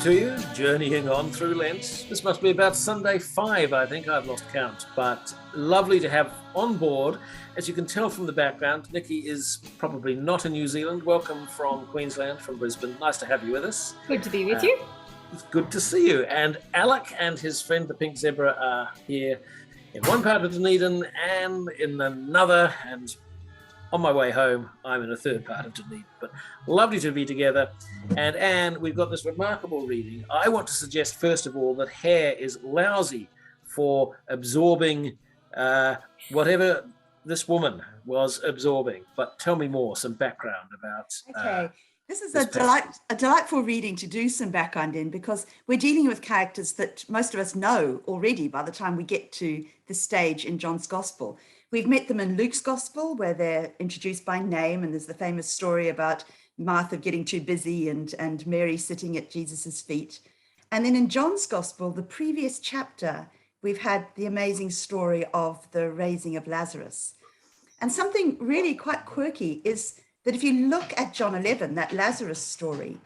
to you, journeying on through Lent. This must be about Sunday 5, I think. I've lost count, but lovely to have on board. As you can tell from the background, Nicki is probably not in New Zealand. Welcome from Queensland, from Brisbane. Nice to have you with us. Good to be with you. It's good to see you. And Alec and his friend, the Pink Zebra, are here in one part of Dunedin and in another, and on my way home, I'm in a third part of Dunedin, but lovely to be together. And Anne, we've got this remarkable reading. I want to suggest, first of all, that hair is lousy for absorbing whatever this woman was absorbing. But tell me more, some background about... Okay, this is a delightful reading to do some background in, because we're dealing with characters that most of us know already by the time we get to the stage in John's Gospel. We've met them in Luke's Gospel, where they're introduced by name, and there's the famous story about Martha getting too busy and Mary sitting at Jesus's feet. And then in John's Gospel, the previous chapter, we've had the amazing story of the raising of Lazarus. And something really quite quirky is that if you look at John 11, that Lazarus story,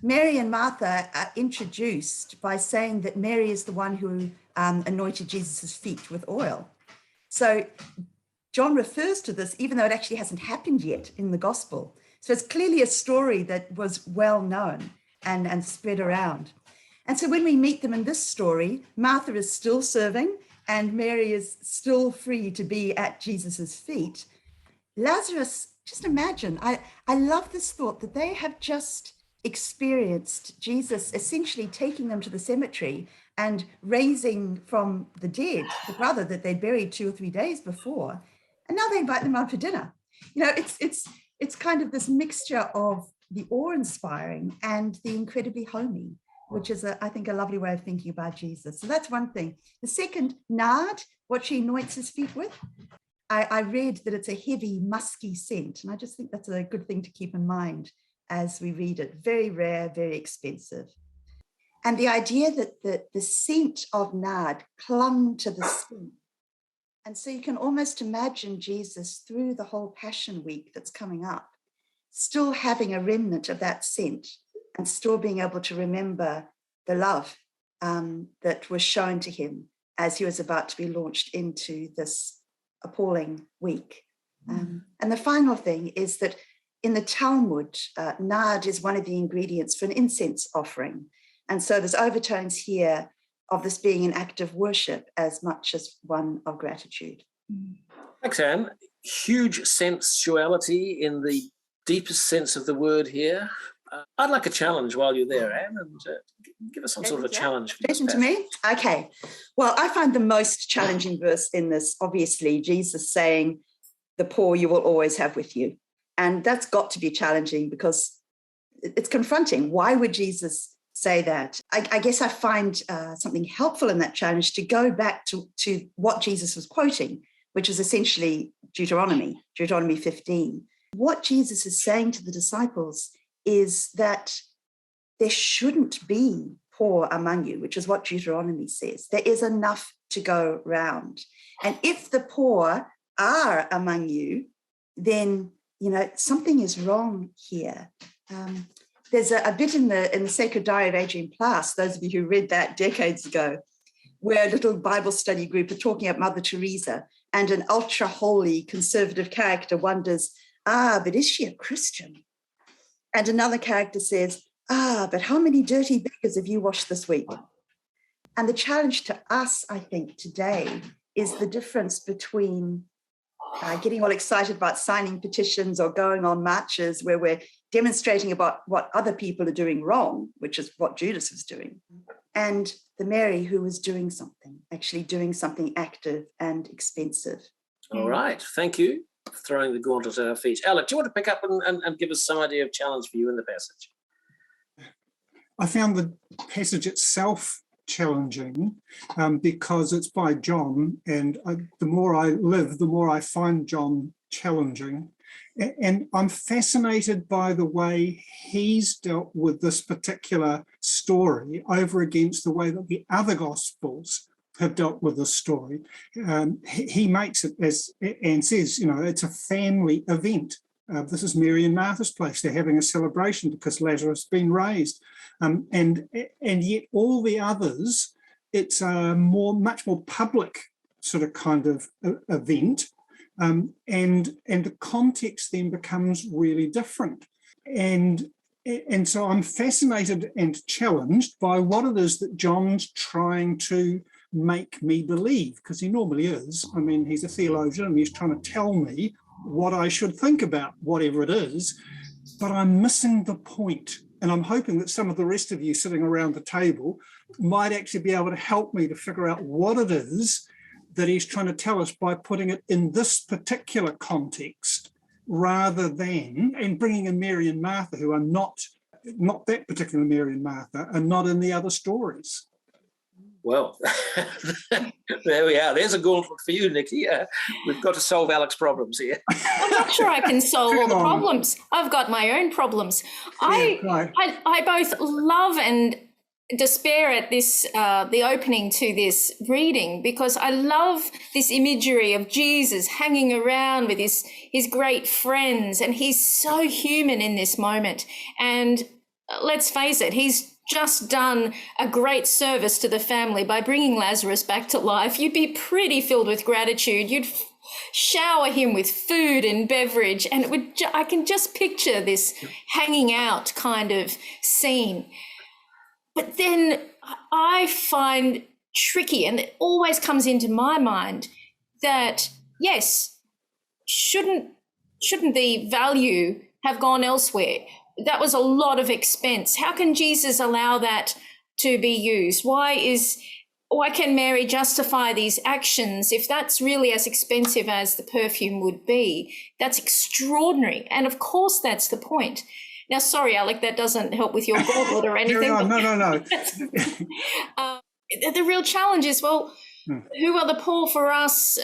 Mary and Martha are introduced by saying that Mary is the one who anointed Jesus's feet with oil. So John refers to this, even though it actually hasn't happened yet in the gospel. So it's clearly a story that was well known and spread around. And so when we meet them in this story, Martha is still serving and Mary is still free to be at Jesus's feet. Lazarus, just imagine, I love this thought that they have just experienced Jesus essentially taking them to the cemetery and raising from the dead the brother that they'd buried 2 or 3 days before, and now they invite them out for dinner. You know, it's kind of this mixture of the awe-inspiring and the incredibly homey, which is, I think, a lovely way of thinking about Jesus. So that's one thing. The second, nard, what she anoints his feet with. I read that it's a heavy, musky scent, and I just think that's a good thing to keep in mind as we read it. Very rare, very expensive. And the idea that the scent of nard clung to the skin. And so you can almost imagine Jesus through the whole Passion Week that's coming up, still having a remnant of that scent and still being able to remember the love that was shown to him as he was about to be launched into this appalling week. And the final thing is that in the Talmud, nard is one of the ingredients for an incense offering. And so there's overtones here of this being an act of worship as much as one of gratitude. Thanks, Anne. Huge sensuality in the deepest sense of the word here. I'd like a challenge while you're there, Anne, and give us some sort of a challenge. Listen to me. Okay. Well, I find the most challenging verse in this, obviously, Jesus saying, "The poor you will always have with you." And that's got to be challenging because it's confronting. Why would Jesus say that? I guess I find something helpful in that challenge to go back to what Jesus was quoting, which is essentially Deuteronomy 15. What Jesus is saying to the disciples is that there shouldn't be poor among you, which is what Deuteronomy says. There is enough to go round. And if the poor are among you, then something is wrong here. There's a bit in the Sacred Diary of Adrian Plass, those of you who read that decades ago, where a little Bible study group are talking about Mother Teresa, and an ultra-holy conservative character wonders, but is she a Christian? And another character says, but how many dirty beggars have you washed this week? And the challenge to us, I think, today is the difference between getting all excited about signing petitions or going on marches where we're demonstrating about what other people are doing wrong, which is what Judas was doing, and the Mary who was doing something active and expensive. All right, thank you for throwing the gauntlet at our feet. Alec, do you want to pick up and give us some idea of challenge for you in the passage? I found the passage itself challenging because it's by John, and the more I live, the more I find John challenging. And I'm fascinated by the way he's dealt with this particular story over against the way that the other Gospels have dealt with this story. He makes it, as Anne says, it's a family event. This is Mary and Martha's place. They're having a celebration because Lazarus has been raised. And yet all the others, it's a much more public sort of kind of event. And the context then becomes really different. And so I'm fascinated and challenged by what it is that John's trying to make me believe, because he normally is. I mean, he's a theologian and he's trying to tell me what I should think about whatever it is, but I'm missing the point. And I'm hoping that some of the rest of you sitting around the table might actually be able to help me to figure out what it is that he's trying to tell us by putting it in this particular context, rather than, and bringing in Mary and Martha, who are not that particular Mary and Martha, and not in the other stories. Well, there we are. There's a gauntlet for you, Nicki. We've got to solve Alec's problems here. I'm not sure I can solve all the problems. I've got my own problems. I both love and despair at this, the opening to this reading, because I love this imagery of Jesus hanging around with his great friends, and he's so human in this moment. And let's face it, he's just done a great service to the family by bringing Lazarus back to life. You'd be pretty filled with gratitude. You'd shower him with food and beverage, and I can just picture this hanging out kind of scene. But then I find tricky, and it always comes into my mind, that yes, shouldn't the value have gone elsewhere? That was a lot of expense. How can Jesus allow that to be used? Why can Mary justify these actions if that's really as expensive as the perfume would be? That's extraordinary. And of course, that's the point. Now, sorry, Alec, that doesn't help with your gauntlet or anything. No. The real challenge is, well, who are the poor for us?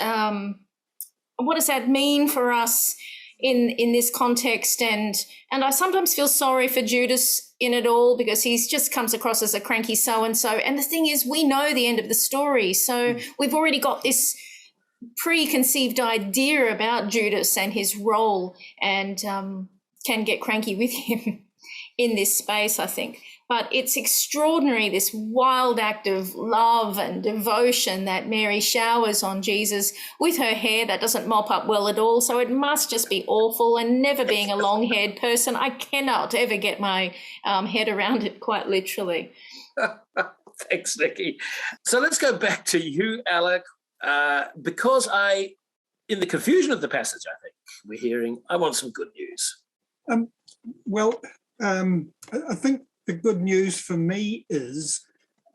What does that mean for us in this context? And I sometimes feel sorry for Judas in it all, because he's just comes across as a cranky so-and-so. And the thing is, we know the end of the story. So we've already got this preconceived idea about Judas and his role, and can get cranky with him in this space, I think. But it's extraordinary, this wild act of love and devotion that Mary showers on Jesus with her hair that doesn't mop up well at all. So it must just be awful. And never being a long-haired person, I cannot ever get my head around it, quite literally. Thanks, Nicki. So let's go back to you, Alec, because in the confusion of the passage, I think we're hearing, I want some good news. I think the good news for me is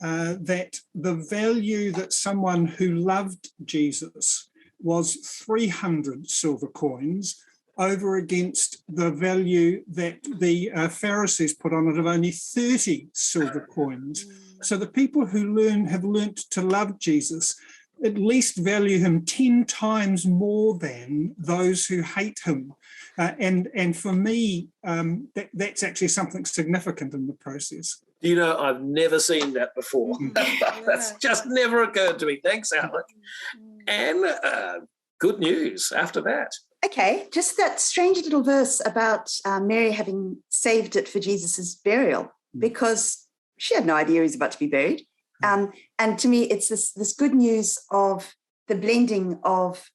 that the value that someone who loved Jesus was 300 silver coins over against the value that the Pharisees put on it of only 30 silver coins. So the people who have learnt to love Jesus at least value him 10 times more than those who hate him. And for me, that's actually something significant in the process. You know, I've never seen that before. That's just never occurred to me. Thanks, Alec. And good news after that. Okay, just that strange little verse about Mary having saved it for Jesus's burial, because she had no idea he was about to be buried. And to me, it's this good news of the blending of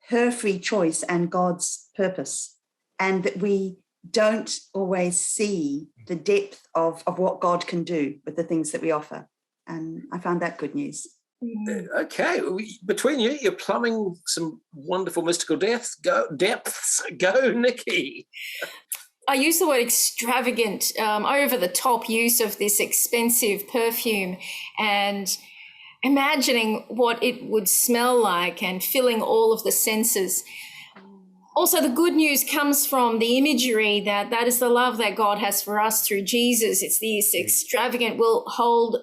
her free choice and God's purpose, and that we don't always see the depth of what God can do with the things that we offer. And I found that good news. Okay, between you, you're plumbing some wonderful mystical depths. Go, Nicki. I use the word extravagant, over the top use of this expensive perfume, and imagining what it would smell like and filling all of the senses. Also, the good news comes from the imagery that is the love that God has for us through Jesus. It's this extravagant will hold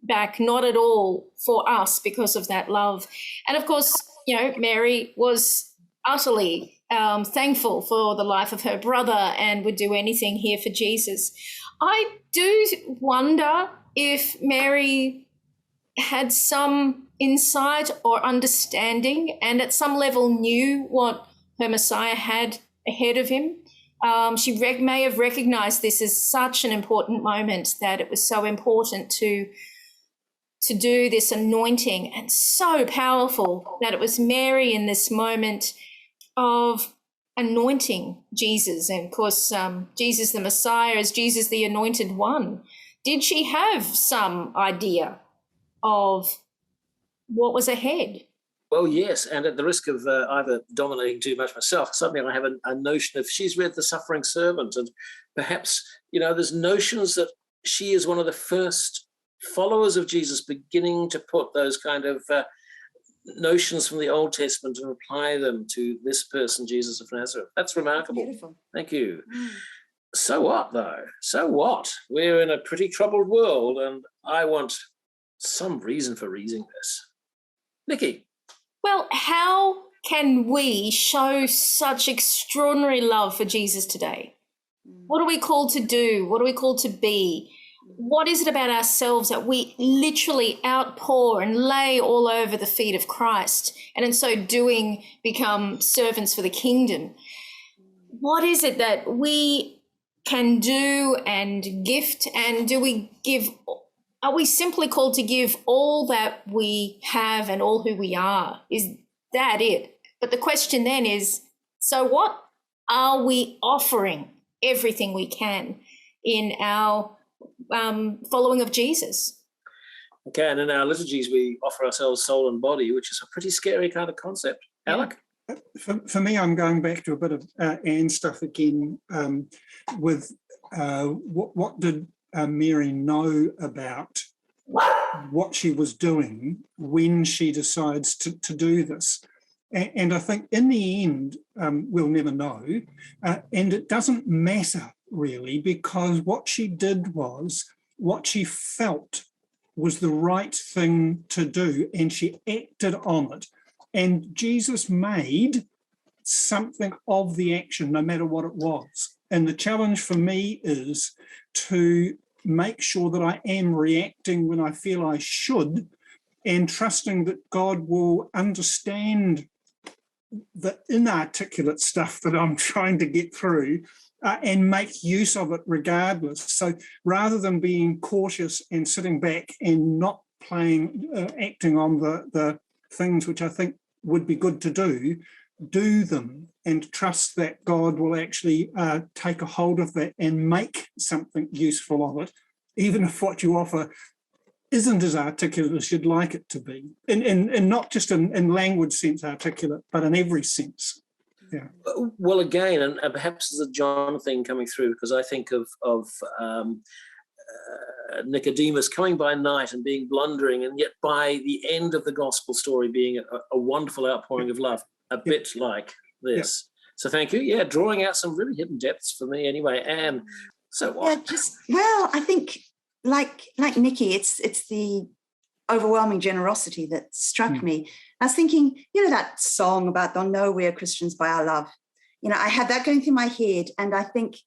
back not at all for us because of that love. And of course, you know, Mary was utterly thankful for the life of her brother and would do anything here for Jesus. I do wonder if Mary had some insight or understanding and at some level knew what her Messiah had ahead of him. She may have recognized this as such an important moment, that it was so important to do this anointing, and so powerful that it was Mary in this moment of anointing Jesus. And of course, Jesus the Messiah is Jesus the Anointed One. Did she have some idea of what was ahead? Well, yes, and at the risk of either dominating too much myself, suddenly I have a notion of she's read The Suffering Servant, and perhaps, there's notions that she is one of the first followers of Jesus, beginning to put those kind of notions from the Old Testament and apply them to this person, Jesus of Nazareth. That's remarkable. Beautiful. Thank you. So what, though? So what? We're in a pretty troubled world, and I want some reason for reading this. Nicki. Well, how can we show such extraordinary love for Jesus today? What are we called to do? What are we called to be? What is it about ourselves that we literally outpour and lay all over the feet of Christ, and in so doing become servants for the kingdom? What is it that we can do and gift, and are we simply called to give all that we have and all who we are? Is that it? But the question then is, so what? Are we offering everything we can in our following of Jesus? Okay, and in our liturgies, we offer ourselves soul and body, which is a pretty scary kind of concept. Alec? For me, I'm going back to a bit of Anne's stuff again with what did Mary know about what she was doing when she decides to do this. And I think in the end, we'll never know. And it doesn't matter really, because what she did was what she felt was the right thing to do, and she acted on it. And Jesus made something of the action, no matter what it was. And the challenge for me is to make sure that I am reacting when I feel I should, and trusting that God will understand the inarticulate stuff that I'm trying to get through and make use of it regardless. So rather than being cautious and sitting back and not acting on the things which I think would be good to do them, and trust that God will actually take a hold of that and make something useful of it, even if what you offer isn't as articulate as you'd like it to be, and not just in language sense articulate, but in every sense. Yeah. Well, again, and perhaps there's a John thing coming through, because I think of Nicodemus coming by night and being blundering, and yet by the end of the gospel story being a wonderful outpouring of love, a bit like this. So thank you. Yeah, drawing out some really hidden depths for me anyway. And so what? I think like Nicki, it's the overwhelming generosity that struck me. I was thinking, that song about "They'll know we are Christians by our love." I had that going through my head, and I think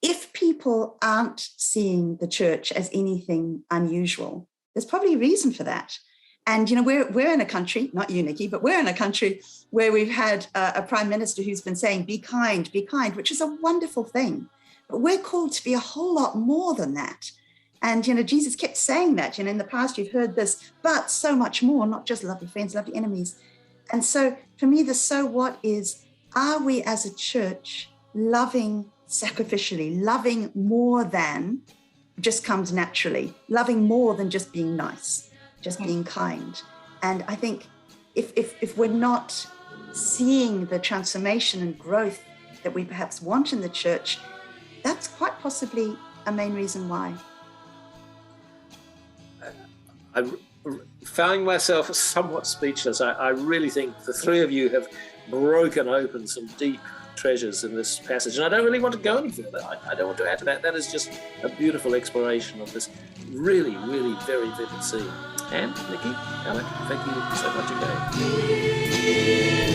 if people aren't seeing the church as anything unusual, there's probably a reason for that. And, we're in a country, not you, Nicki, but we're in a country where we've had a prime minister who's been saying, be kind, which is a wonderful thing. But we're called to be a whole lot more than that. And, Jesus kept saying that, in the past you've heard this, but so much more, not just love your friends, love your enemies. And so for me, the so what is, are we as a church loving sacrificially, loving more than just comes naturally, loving more than just being nice, just being kind? And I think if we're not seeing the transformation and growth that we perhaps want in the church, that's quite possibly a main reason why. I found myself somewhat speechless. I really think the three of you have broken open some deep treasures in this passage, and I don't really want to go any further. I don't want to add to that. That is just a beautiful exploration of this really, really very vivid scene. And Nicki, Alec, thank you so much again.